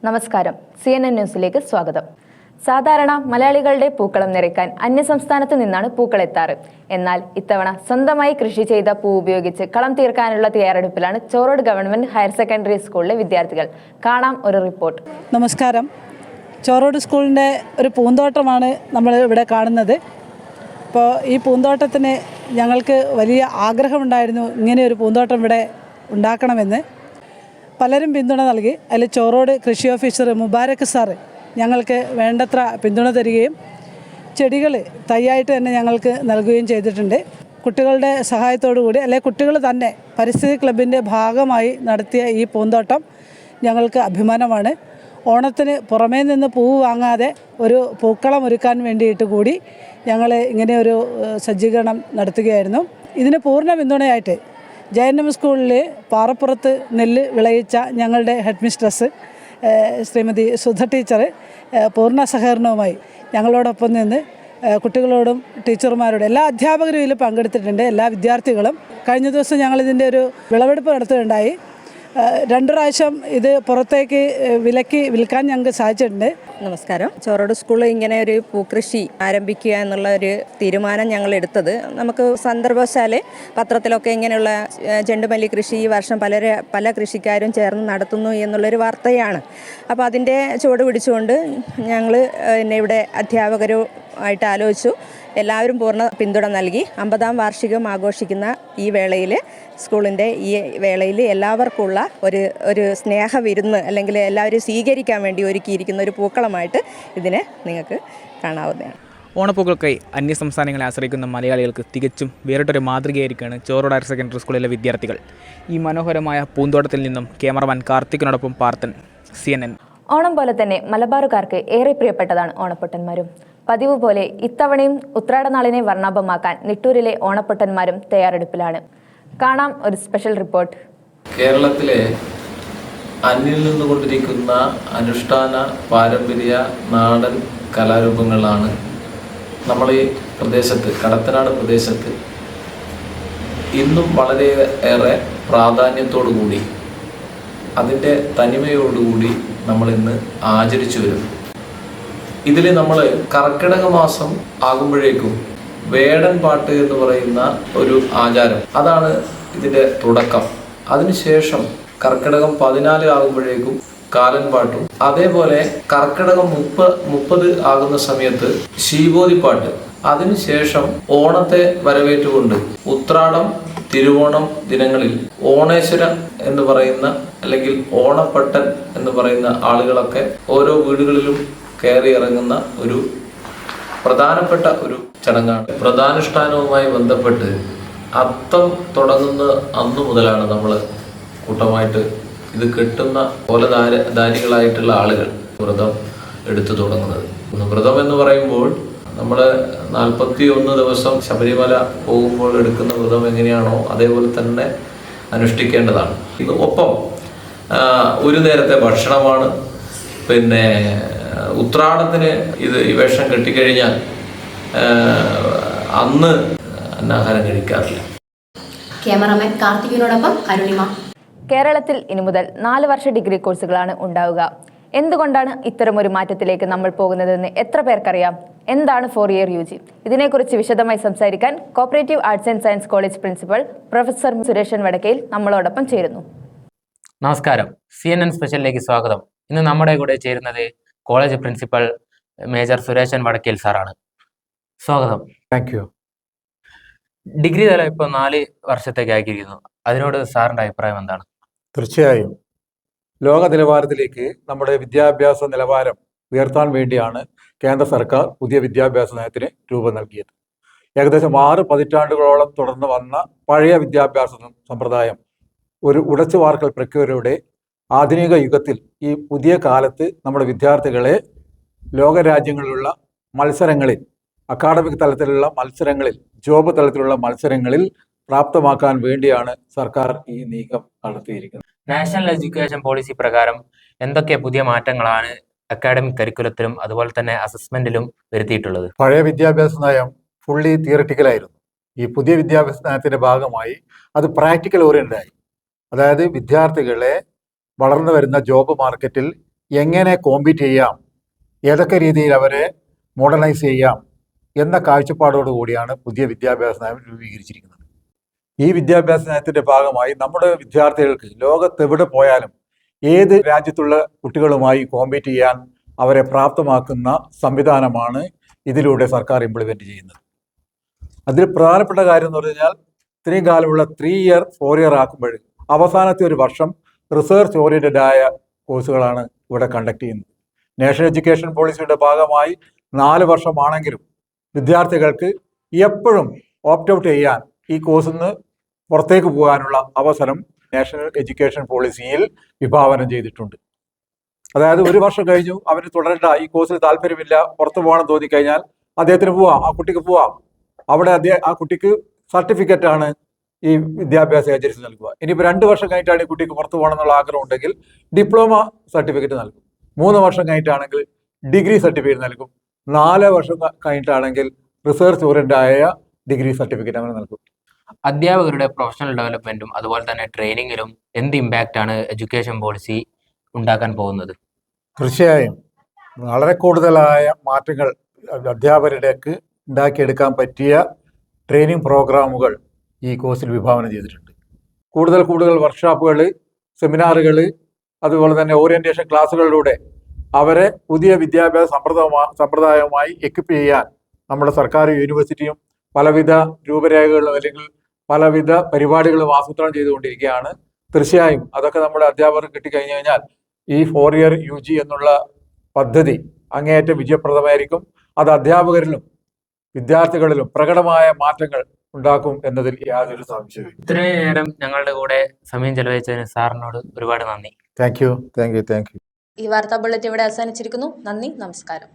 നമസ്കാരം. CNN ന്യൂസിലേക്ക് സ്വാഗതം. സാധാരണ മലയാളികളുടെ പൂക്കളം നിറയ്ക്കാൻ അന്യസംസ്ഥാനത്ത് നിന്നാണ് പൂക്കളെത്താറ്. എന്നാൽ ഇത്തവണ സ്വന്തമായി കൃഷി ചെയ്ത പൂ ഉപയോഗിച്ച് കളം തീർക്കാനുള്ള തയ്യാറെടുപ്പിലാണ് ചോറോട് ഗവൺമെന്റ് ഹയർ സെക്കൻഡറി സ്കൂളിലെ വിദ്യാർത്ഥികൾ. കാണാം ഒരു റിപ്പോർട്ട്. നമസ്കാരം. ചോറോട് സ്കൂളിൻ്റെ ഒരു പൂന്തോട്ടമാണ് നമ്മൾ ഇവിടെ കാണുന്നത്. അപ്പോൾ ഈ പൂന്തോട്ടത്തിന് ഞങ്ങൾക്ക് വലിയ ആഗ്രഹമുണ്ടായിരുന്നു, ഇങ്ങനെ ഒരു പൂന്തോട്ടം ഇവിടെ ഉണ്ടാക്കണമെന്ന്. പലരും പിന്തുണ നൽകി. അതിൽ ചോറോട് കൃഷി ഓഫീസർ മുബാരക് സാറ് ഞങ്ങൾക്ക് വേണ്ടത്ര പിന്തുണ തരികയും ചെടികൾ തൈയായിട്ട് തന്നെ ഞങ്ങൾക്ക് നൽകുകയും ചെയ്തിട്ടുണ്ട്. കുട്ടികളുടെ സഹായത്തോടു കൂടി, അല്ലെങ്കിൽ കുട്ടികൾ തന്നെ പരിസ്ഥിതി ക്ലബിൻ്റെ ഭാഗമായി നടത്തിയ ഈ പൂന്തോട്ടം ഞങ്ങൾക്ക് അഭിമാനമാണ്. ഓണത്തിന് പുറമേ നിന്ന് പൂവ് വാങ്ങാതെ ഒരു പൂക്കളം ഒരുക്കാൻ വേണ്ടിയിട്ട് കൂടി ഞങ്ങൾ ഇങ്ങനെ ഒരു സജ്ജീകരണം നടത്തുകയായിരുന്നു. ഇതിന് പൂർണ്ണ പിന്തുണയായിട്ട് JNM സ്കൂളിൽ പാറപ്പുറത്ത് നെല്ല് വിളയിച്ച ഞങ്ങളുടെ head mistress Shrimati Sudha teacher പൂർണ്ണ സഹകരണവുമായി ഞങ്ങളോടൊപ്പം നിന്ന് കുട്ടികളോടും ടീച്ചർമാരോടും എല്ലാ അധ്യാപകരും ഇതിൽ പങ്കെടുത്തിട്ടുണ്ട്. എല്ലാ വിദ്യാർത്ഥികളും. കഴിഞ്ഞ ദിവസം ഞങ്ങളിതിൻ്റെ ഒരു വിളവെടുപ്പ് നടത്തുകയുണ്ടായി. 2 പ്രാവശ്യം ഇത് പുറത്തേക്ക് വിലക്കി വിൽക്കാൻ ഞങ്ങൾക്ക് സാധിച്ചിട്ടുണ്ട്. നമസ്കാരം. ചോറോട് സ്കൂളിൽ ഇങ്ങനെ ഒരു പൂക്കൃഷി ആരംഭിക്കുക എന്നുള്ള ഒരു തീരുമാനം ഞങ്ങൾ എടുത്തത് നമുക്ക് സന്ദർഭവശാൽ പത്രത്തിലൊക്കെ ഇങ്ങനെയുള്ള ചെണ്ടുമല്ലി കൃഷി ഈ വർഷം പല കൃഷിക്കാരും ചേർന്ന് നടത്തുന്നു എന്നുള്ളൊരു വാർത്തയാണ്. അപ്പോൾ അതിൻ്റെ ചുവട് പിടിച്ചുകൊണ്ട് ഞങ്ങൾ ഇവിടെ അധ്യാപകരുമായിട്ട് ആലോചിച്ചു. എല്ലാവരും പൂർണ്ണ പിന്തുണ നൽകി. 50-ാം വാർഷികം ആഘോഷിക്കുന്ന ഈ വേളയിൽ, സ്കൂളിൻ്റെ ഈ വേളയിൽ എല്ലാവർക്കുള്ള ഒരു സ്നേഹവിരുന്ന്, അല്ലെങ്കിൽ എല്ലാവരും സ്വീകരിക്കാൻ വേണ്ടി ഒരുക്കിയിരിക്കുന്ന ഒരു പൂക്കളമായിട്ട് ഇതിനെ നിങ്ങൾക്ക് കാണാവുന്നതാണ്. ഓണപ്പൂക്കൾക്കായി അന്യസംസ്ഥാനങ്ങളെ ആശ്രയിക്കുന്ന മലയാളികൾക്ക് തികച്ചും വേറിട്ടൊരു മാതൃകയായിരിക്കുകയാണ് ചോറോട് ഹയർ സെക്കൻഡറി സ്കൂളിലെ വിദ്യാർത്ഥികൾ. ഈ മനോഹരമായ പൂന്തോട്ടത്തിൽ നിന്നും ക്യാമറമാൻ കാർത്തികിനോടൊപ്പം പാർത്തൻ, CNN. ഓണം പോലെ തന്നെ മലബാറുകാർക്ക് ഏറെ പ്രിയപ്പെട്ടതാണ് ഓണപ്പൊട്ടന്മാരും. പതിവ് പോലെ ഇത്തവണയും ഉത്രാടനാളിനെ വർണ്ണാഭമാക്കാൻ നിട്ടൂരിലെ ഓണപ്പൊട്ടന്മാരും തയ്യാറെടുപ്പിലാണ്. കാണാം ഒരു സ്പെഷ്യൽ റിപ്പോർട്ട്. കേരളത്തിലെ അന്യം നിന്നുകൊണ്ടിരിക്കുന്ന അനുഷ്ഠാന പാരമ്പര്യ നാടൻ കലാരൂപങ്ങളാണ് നമ്മൾ ഈ പ്രദേശത്ത്, കടത്തനാട് പ്രദേശത്ത് ഇന്നും വളരെയേറെ പ്രാധാന്യത്തോടു കൂടി, അതിൻ്റെ തനിമയോടുകൂടി നമ്മളിന്ന് ആചരിച്ചു വരുന്നു. ഇതിൽ നമ്മൾ കർക്കിടക മാസം ആകുമ്പോഴേക്കും വേടൻ പാട്ട് എന്ന് പറയുന്ന ഒരു ആചാരം, അതാണ് ഇതിൻ്റെ തുടക്കം. അതിനുശേഷം കർക്കിടകം 14 ആകുമ്പോഴേക്കും കാലൻ പാട്ടും, അതേപോലെ കർക്കിടകം 30 ആകുന്ന സമയത്ത് ശീബോധിപ്പാട്ട്, അതിനുശേഷം ഓണത്തെ വരവേറ്റുകൊണ്ട് ഉത്രാടം, തിരുവോണം ദിനങ്ങളിൽ ഓണേശ്വര എന്ന് പറയുന്ന, അല്ലെങ്കിൽ ഓണപ്പട്ടൻ എന്ന് പറയുന്ന ആളുകളൊക്കെ ഓരോ വീടുകളിലും കയറി ഇറങ്ങുന്ന ഒരു പ്രധാനപ്പെട്ട ഒരു ചടങ്ങാണ്. വ്രതാനുഷ്ഠാനവുമായി ബന്ധപ്പെട്ട് അത്തം തുടങ്ങുന്ന അന്നു മുതലാണ് നമ്മൾ കൂട്ടമായിട്ട് ഇത് കെട്ടുന്ന കോലധാരികളായിട്ടുള്ള ആളുകൾ വ്രതം എടുത്തു തുടങ്ങുന്നത്. വ്രതം എന്ന് പറയുമ്പോൾ നമ്മൾ 41 ദിവസം ശബരിമല പോകുമ്പോൾ എടുക്കുന്ന വ്രതം എങ്ങനെയാണോ അതേപോലെ തന്നെ അനുഷ്ഠിക്കേണ്ടതാണ്. ഇത് ഒപ്പം ഒരു നേരത്തെ ഭക്ഷണമാണ്. പിന്നെ ഉത്രാടത്തിന് ഈ വേഷം കെട്ടിക്കഴിഞ്ഞാൽ അന്ന് അന്നാഹാരം കഴിക്കാറില്ല. ക്യാമറമാൻ കാർത്തികിനോടൊപ്പം അരുണിമ. കേരളത്തിൽ ഇനി മുതൽ 4 വർഷ ഡിഗ്രി കോഴ്സുകളാണ് ഉണ്ടാവുക. എന്തുകൊണ്ടാണ് ഇത്തരമൊരു മാറ്റത്തിലേക്ക് നമ്മൾ പോകുന്നതെന്ന് എത്ര പേർക്കറിയാം? എന്താണ് 4 ഇയർ UG? ഇതിനെക്കുറിച്ച് വിശദമായി സംസാരിക്കാൻ cooperative arts and science college principal professor Sureshan Vadakkayil നമ്മളോടൊപ്പം ചേരുന്നു. നമസ്കാരം. CNN സ്പെഷ്യലിലേക്ക് സ്വാഗതം. ഇന്ന് നമ്മുടെ കൂടെ ചേരുന്നത് college principal major Sureshan Vadakkel സാറാണ്. സ്വാഗതം. Thank you. ഡിഗ്രി തലം ഇപ്പോൾ 4 വർഷത്തേക്ക് ആക്കിയിരിക്കുന്നു. അതിനോട് സാറിൻ്റെ അഭിപ്രായം എന്താണ്? തീർച്ചയായും ലോക നിലവാരത്തിലേക്ക് നമ്മുടെ വിദ്യാഭ്യാസ നിലവാരം ഉയർത്താൻ വേണ്ടിയാണ് കേന്ദ്ര സർക്കാർ പുതിയ വിദ്യാഭ്യാസ നയത്തിന് രൂപം നൽകിയത്. ഏകദേശം 6 പതിറ്റാണ്ടുകളോളം തുടർന്ന് വന്ന പഴയ വിദ്യാഭ്യാസ സമ്പ്രദായം ഒരു ഉടച്ചുവാർക്കൽ പ്രക്രിയയുടെ ആധുനിക യുഗത്തിൽ ഈ പുതിയ കാലത്ത് നമ്മുടെ വിദ്യാർത്ഥികളെ ലോകരാജ്യങ്ങളിലുള്ള മത്സരങ്ങളിൽ, അക്കാഡമിക് തലത്തിലുള്ള മത്സരങ്ങളിൽ, ജോബ് തലത്തിലുള്ള മത്സരങ്ങളിൽ പ്രാപ്തമാക്കാൻ വേണ്ടിയാണ് സർക്കാർ ഈ നീക്കം നടത്തിയിരിക്കുന്നത്. നാഷണൽ എഡ്യൂക്കേഷൻ പോളിസി പ്രകാരം എന്തൊക്കെ പുതിയ മാറ്റങ്ങളാണ് അക്കാഡമിക് കരിക്കുലത്തിലും അതുപോലെ തന്നെ അസസ്മെന്റിലും വരുത്തിയിട്ടുള്ളത്? പഴയ വിദ്യാഭ്യാസ നയം ഫുള്ളി തിയററ്റിക്കലായിരുന്നു. ഈ പുതിയ വിദ്യാഭ്യാസ നയത്തിന്റെ ഭാഗമായി അത് പ്രാക്ടിക്കൽ ഓറിയന്റഡ് ആയി. അതായത് വിദ്യാർത്ഥികളെ വളർന്നു വരുന്ന ജോബ് മാർക്കറ്റിൽ എങ്ങനെ കോമ്പീറ്റ് ചെയ്യാം, ഏതൊക്കെ രീതിയിൽ അവരെ മോഡേണൈസ് ചെയ്യാം എന്ന കാഴ്ചപ്പാടോടുകൂടിയാണ് പുതിയ വിദ്യാഭ്യാസ നയം രൂപീകരിച്ചിരിക്കുന്നത്. ഈ വിദ്യാഭ്യാസ നയത്തിൻ്റെ ഭാഗമായി നമ്മുടെ വിദ്യാർത്ഥികൾക്ക് ലോകത്തെവിടെ പോയാലും ഏത് രാജ്യത്തുള്ള കുട്ടികളുമായി കോമ്പീറ്റ് ചെയ്യാൻ അവരെ പ്രാപ്തമാക്കുന്ന സംവിധാനമാണ് ഇതിലൂടെ സർക്കാർ ഇംപ്ലിമെൻ്റ് ചെയ്യുന്നത്. അതിൽ പ്രധാനപ്പെട്ട കാര്യം എന്ന് പറഞ്ഞാൽ ഇത്രയും കാലമുള്ള 3 ഇയർ 4 ഇയർ ആക്കുമ്പോൾ അവസാനത്തെ ഒരു വർഷം റിസർച്ച് ഓറിയൻറ്റഡ് ആയ കോഴ്സുകളാണ് ഇവിടെ കണ്ടക്ട് ചെയ്യുന്നത്. നാഷണൽ എഡ്യൂക്കേഷൻ പോളിസിയുടെ ഭാഗമായി 4 വർഷമാണെങ്കിലും വിദ്യാർത്ഥികൾക്ക് എപ്പോഴും ഓപ്റ്റ് ഔട്ട് ചെയ്യാൻ ഈ കോഴ്സിൽ നിന്ന് പുറത്തേക്ക് പോകാനുള്ള അവസരം നാഷണൽ എഡ്യൂക്കേഷൻ പോളിസിയിൽ വിഭാവനം ചെയ്തിട്ടുണ്ട്. അതായത് 1 വർഷം കഴിഞ്ഞു, അവന് തുടരേണ്ട, ഈ കോഴ്സിൽ താല്പര്യമില്ല, പുറത്തു പോകണം തോന്നിക്കഴിഞ്ഞാൽ അദ്ദേഹത്തിന് പോവാം, ആ കുട്ടിക്ക് പോവാം. അവിടെ ആ കുട്ടിക്ക് സർട്ടിഫിക്കറ്റാണ് ഈ വിദ്യാഭ്യാസ ഏജൻസി നൽകുക. ഇനിയിപ്പോൾ 2 വർഷം കഴിഞ്ഞിട്ടാണ് ഈ കുട്ടിക്ക് പുറത്തു പോകണം എന്നുള്ള ആഗ്രഹം ഉണ്ടെങ്കിൽ ഡിപ്ലോമ സർട്ടിഫിക്കറ്റ് നൽകും. 3 വർഷം കഴിഞ്ഞിട്ടാണെങ്കിൽ ഡിഗ്രി സർട്ടിഫിക്കറ്റ് നൽകും. 4 വർഷം കഴിഞ്ഞിട്ടാണെങ്കിൽ റിസർച്ച് ഓറിയൻറ്റഡ് ആയ ഡിഗ്രി സർട്ടിഫിക്കറ്റ് അങ്ങനെ നൽകും. അധ്യാപകരുടെ പ്രൊഫഷണൽ ഡെവലപ്മെന്റും അതുപോലെ തന്നെ ട്രെയിനിങ്ങിലും എന്ത് ഇമ്പാക്റ്റ് ആണ് എഡ്യൂക്കേഷൻ പോളിസി ഉണ്ടാക്കാൻ പോകുന്നത്? തീർച്ചയായും വളരെ കൂടുതലായ മാറ്റങ്ങൾ അധ്യാപകരുടെക്ക് ഉണ്ടാക്കിയെടുക്കാൻ പറ്റിയ ട്രെയിനിങ് പ്രോഗ്രാമുകൾ ഈ കോഴ്സിൽ വിഭാവനം ചെയ്തിട്ടുണ്ട്. കൂടുതൽ വർക്ക്ഷോപ്പുകൾ, സെമിനാറുകൾ, അതുപോലെ തന്നെ ഓറിയന്റേഷൻ ക്ലാസ്സുകളിലൂടെ അവരെ പുതിയ വിദ്യാഭ്യാസ സമ്പ്രദായവുമായി എക്വിപ്പ് ചെയ്യാൻ നമ്മുടെ സർക്കാർ യൂണിവേഴ്സിറ്റിയും പലവിധ രൂപരേഖകളും അല്ലെങ്കിൽ പലവിധ പരിപാടികളും ആസൂത്രണം ചെയ്തുകൊണ്ടിരിക്കുകയാണ്. തീർച്ചയായും അതൊക്കെ നമ്മുടെ അധ്യാപകർക്ക് കിട്ടിക്കഴിഞ്ഞു കഴിഞ്ഞാൽ ഈ 4 ഇയർ UG എന്നുള്ള പദ്ധതി അങ്ങേയറ്റം വിജയപ്രദമായിരിക്കും. അത് അധ്യാപകരിലും വിദ്യാർത്ഥികളിലും പ്രകടമായ മാറ്റങ്ങൾ ഉണ്ടാക്കും എന്നതിൽ യാതൊരു സംശയവും. ഇത്രയും നേരം ഞങ്ങളുടെ കൂടെ സമയം ചെലവഴിച്ചതിന് സാറിനോട് ഒരുപാട് നന്ദി. Thank you. ഈ വാർത്താ ബുള്ളറ്റിൻ ഇവിടെ അവസാനിച്ചിരിക്കുന്നു. നന്ദി, നമസ്കാരം.